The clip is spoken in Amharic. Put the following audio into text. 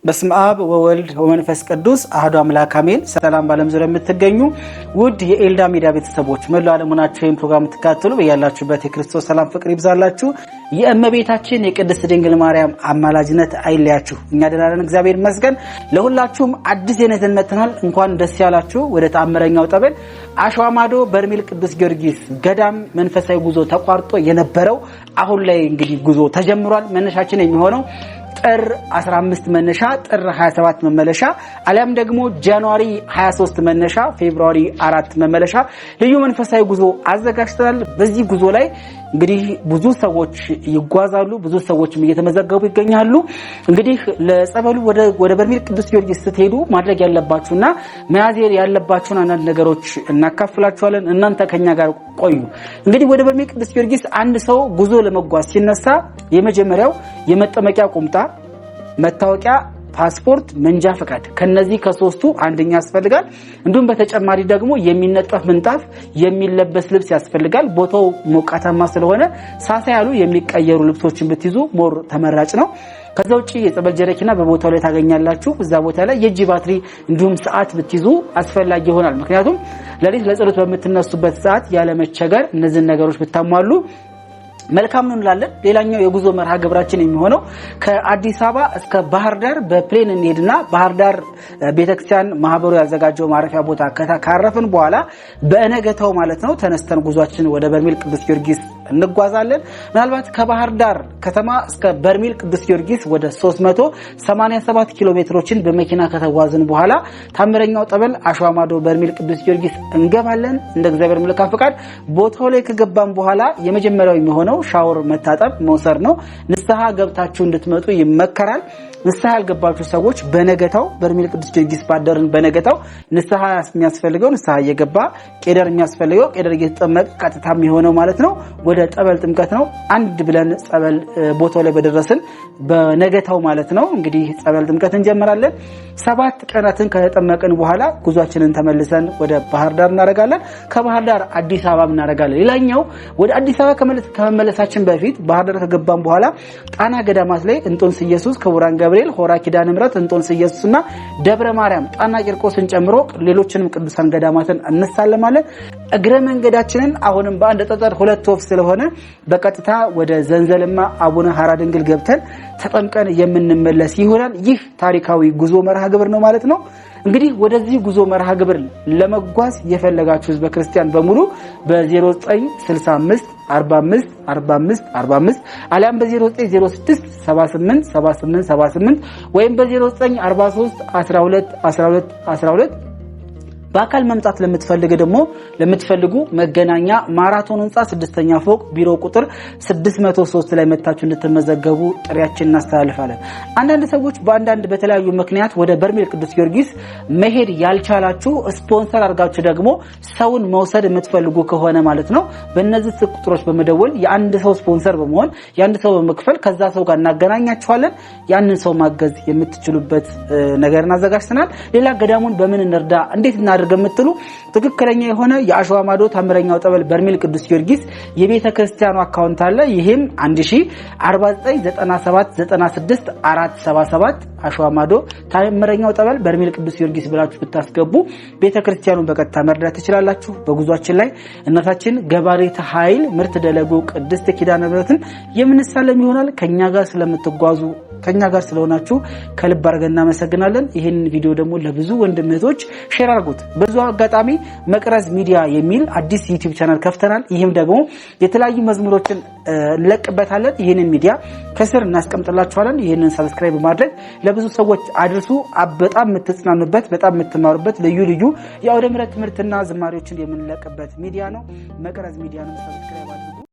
በስመ አብ ወወልድ ወመንፈስ ቅዱስ አሐዱ አምላክ አሜን። ሰላም ባለም ዙሪያ የምትገኙ ውድ የኤልዳ ሚዲያ ቤተሰቦች መላው ዓለም ሆናችሁ ይህን ፕሮግራም ተከታተሉ። በያላችሁበት የክርስቶስ ሰላም ፍቅር ይብዛላችሁ። የእመቤታችን የቅድስት ድንግል ማርያም አማላጅነት አይለያችሁ። እኛ ደህና ነን፣ እግዚአብሔር ይመስገን። ለሁላችሁም አዲስ የነዘን መተናል። እንኳን ደስ ያላችሁ። ወደ ተአምረኛው ጠበል አሸዋ ማዶ በርሜል ቅዱስ ጊዮርጊስ ገዳም መንፈሳዊ ጉዞ ተቋርጦ የነበረው አሁን ላይ እንግዲህ ጉዞ ተጀምሯል። መነሻችን የሚሆነው ጥር 15 መነሻ፣ ጥር 27 መመለሻ አሊያም ደግሞ ጃንዋሪ 23 መነሻ፣ ፌብሩዋሪ 4 መመለሻ ልዩ መንፈሳዊ ጉዞ አዘጋጅተናል። በዚህ ጉዞ ላይ እንግዲህ ብዙ ሰዎች ይጓዛሉ፣ ብዙ ሰዎችም እየተመዘገቡ ይገኛሉ። እንግዲህ ለጸበሉ ወደ በርሜል ቅዱስ ጊዮርጊስ ስትሄዱ ማድረግ ያለባችሁና መያዝ ያለባችሁን አንዳንድ ነገሮች እናካፍላችኋለን። እናንተ ከኛ ጋር ቆዩ። እንግዲህ ወደ በርሜል ቅዱስ ጊዮርጊስ አንድ ሰው ጉዞ ለመጓዝ ሲነሳ የመጀመሪያው የመጠመቂያ ቁምጣ፣ መታወቂያ፣ ፓስፖርት፣ መንጃ ፈቃድ ከነዚህ ከሶስቱ አንደኛ ያስፈልጋል። እንዲሁም በተጨማሪ ደግሞ የሚነጠፍ ምንጣፍ፣ የሚለበስ ልብስ ያስፈልጋል። ቦታው ሞቃታማ ስለሆነ ሳሳ ያሉ የሚቀየሩ ልብሶችን ብትይዙ ሞር ተመራጭ ነው። ከዛ ውጪ የጸበል ጀረኪና በቦታው ላይ ታገኛላችሁ። እዛ ቦታ ላይ የእጅ ባትሪ እንዲሁም ሰዓት ብትይዙ አስፈላጊ ይሆናል። ምክንያቱም ለሊት ለጸሎት በምትነሱበት ሰዓት ያለ መቸገር እነዚህን ነገሮች ብታሟሉ መልካም ነው እንላለን። ሌላኛው የጉዞ መርሃ ግብራችን የሚሆነው ከአዲስ አበባ እስከ ባህር ዳር በፕሌን እንሄድና ባህር ዳር ቤተክርስቲያን ማህበሩ ያዘጋጀው ማረፊያ ቦታ ካረፍን በኋላ በእነገታው ማለት ነው ተነስተን ጉዟችን ወደ በርሜል ቅዱስ ጊዮርጊስ እንጓዛለን። ምናልባት ከባህር ዳር ከተማ እስከ በርሜል ቅዱስ ጊዮርጊስ ወደ 387 ኪሎ ሜትሮችን በመኪና ከተጓዝን በኋላ ታምረኛው ጠበል አሸዋ ማዶ በርሜል ቅዱስ ጊዮርጊስ እንገባለን። እንደ እግዚአብሔር መልካም ፈቃድ ቦታው ላይ ከገባን በኋላ የመጀመሪያው የሚሆነው ሻወር መታጠብ መውሰድ ነው። ንስሐ ገብታችሁ እንድትመጡ ይመከራል። ንስሐ ያልገባችሁ ሰዎች በነገታው በርሜል ቅዱስ ጊዮርጊስ ባደርን በነገታው ንስሐ የሚያስፈልገው ንስሐ እየገባ ቄደር የሚያስፈልገው ቄደር እየተጠመቀ ቀጥታ የሚሆነው ማለት ነው ወደ ጠበል ጥምቀት ነው። አንድ ብለን ጸበል ቦታው ላይ በደረስን በነገታው ማለት ነው እንግዲህ ጸበል ጥምቀት እንጀምራለን። 7 ቀናትን ከተጠመቅን በኋላ ጉዟችንን ተመልሰን ወደ ባህር ዳር እናረጋለን። ከባህር ዳር አዲስ አበባ እናረጋለን። ሌላኛው ወደ አዲስ አበባ ከመመለሳችን በፊት ባህር ዳር ከገባን በኋላ ጣና ገዳማት ላይ እንጦንስ ኢየሱስ፣ ክቡራን ገብርኤል፣ ሆራ ኪዳነ ምሕረት፣ እንጦንስ ኢየሱስና ደብረ ማርያም ጣና ቂርቆስን ጨምሮ ሌሎችንም ቅዱሳን ገዳማትን እንሳለማለን። እግረ መንገዳችንን አሁንም በአንድ ጠጠር ሁለት ወፍ ስለሆነ በቀጥታ ወደ ዘንዘልማ አቡነ ሐራ ድንግል ገብተን ተጠምቀን የምንመለስ ይሆናል። ይህ ታሪካዊ ጉዞ መርሃ ግብር ነው ማለት ነው። እንግዲህ ወደዚህ ጉዞ መርሃ ግብር ለመጓዝ የፈለጋችሁ ህዝበ ክርስቲያን በሙሉ በ0965 45 45 45 አሊያም በ0906 78 78 78 ወይም በ0943 12 12 12 በአካል መምጣት ለምትፈልጉ መገናኛ ማራቶን ህንጻ 6ኛ ፎቅ ቢሮ ቁጥር 603 ላይ መጣችሁ እንድትመዘገቡ ጥሪያችንን እናስተላልፋለን። አንዳንድ ሰዎች በተለያዩ ምክንያት ወደ በርሜል ቅዱስ ጊዮርጊስ መሄድ ያልቻላችሁ ስፖንሰር አድርጋችሁ ደግሞ ሰውን መውሰድ የምትፈልጉ ከሆነ ማለት ነው በእነዚህ ቁጥሮች በመደወል የአንድ ሰው ስፖንሰር በመሆን የአንድ ሰው በመክፈል ከዛ ሰው ጋር እናገናኛችኋለን። ያንን ሰው ማገዝ የምትችሉበት ነገርን አዘጋጅተናል። ሌላ ገዳሙን በምን እንርዳ እንዴት እናድርግ ገምትሉ ትክክለኛ የሆነ የአሸዋ ማዶ ታምረኛው ጠበል በርሜል ቅዱስ ጊዮርጊስ የቤተ ክርስቲያኑ አካውንት አለ። ይሄም 10499796 አሸዋ ማዶ ታምረኛው ጠበል በርሜል ቅዱስ ጊዮርጊስ ብላችሁ ብታስገቡ ቤተ ክርስቲያኑን በቀጥታ መርዳት ትችላላችሁ። በጉዟችን ላይ እናታችን ገባሬተ ኃይል ምርት ደለጉ ቅድስት ኪዳነ ምሕረትን የምንሳለም ይሆናል። ከኛ ጋር ስለሆናችሁ ከልብ አድርገን እናመሰግናለን። ይሄን ቪዲዮ ደግሞ ለብዙ ወንድም እህቶች ሼር አድርጉት። በዛው አጋጣሚ መቅረዝ ሚዲያ የሚል አዲስ ዩቲዩብ ቻናል ከፍተናል። ይሄም ደግሞ የተለያዩ መዝሙሮችን እንለቅበታለን። ይሄንን ሚዲያ ከስር እናስቀምጥላችኋለን። ይሄንን ሰብስክራይብ በማድረግ ለብዙ ሰዎች አድርሱ። በጣም የምትጽናኑበት በጣም የምትማሩበት ልዩ የአውደ ምሕረት ትምህርትና ዝማሬዎችን የምንለቅበት ሚዲያ ነው። መቅረዝ ሚዲያንም ሰብስክራይብ አድርጉ።